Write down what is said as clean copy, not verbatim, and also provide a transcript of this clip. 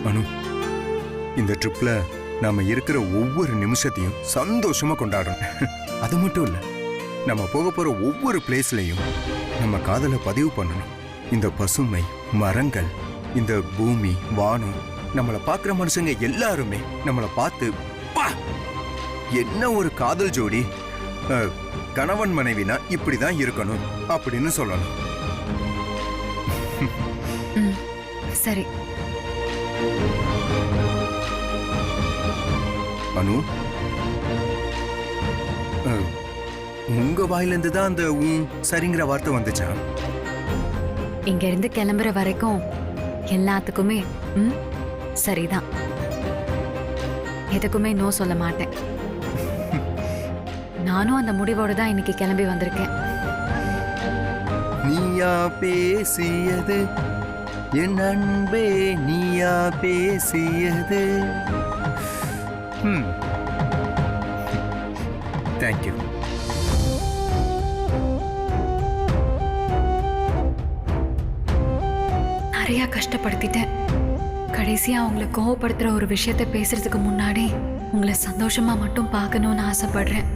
அனு, இந்த ட்ரிப்ல நாம இருக்கிற ஒவ்வொரு நிமிஷத்தையும் சந்தோஷமா கொண்டாடணும். அது மட்டும் இல்ல, நம்ம போக போற ஒவ்வொரு பிளேஸ்லயும் நம்ம காதலை பதிவு பண்ணணும். இந்த பசுமை, மரங்கள், இந்த பூமி, வானம், நம்மளை பார்க்குற மனுஷங்க எல்லாருமே நம்மளை பார்த்து பா என்ன ஒரு காதல் ஜோடி, கணவன் மனைவினா இப்படிதான் இருக்கணும் அப்படின்னு சொல்லணும். சரி அனு, உங்க வாயிலிருந்து தான் அந்த சரிங்கிற வார்த்தை வந்துச்சா? இங்க இருந்து கிளம்புற வரைக்கும் எல்லாத்துக்குமே சரிதான். எதுக்குமே நோ சொல்ல மாட்டேன். நானும் அந்த முடிவோடு தான் இன்னைக்கு கிளம்பி வந்திருக்கேன். நீயா பேசியது என் அன்பே, நீயா பேசியது. தேங்க்யூ. நிறைய கஷ்டப்படுத்திட்டேன். கடைசியா உங்களை கோவப்படுத்துற ஒரு விஷயத்த பேசுறதுக்கு முன்னாடி உங்களை சந்தோஷமா மட்டும் பார்க்கணும்னு ஆசைப்படுறேன்.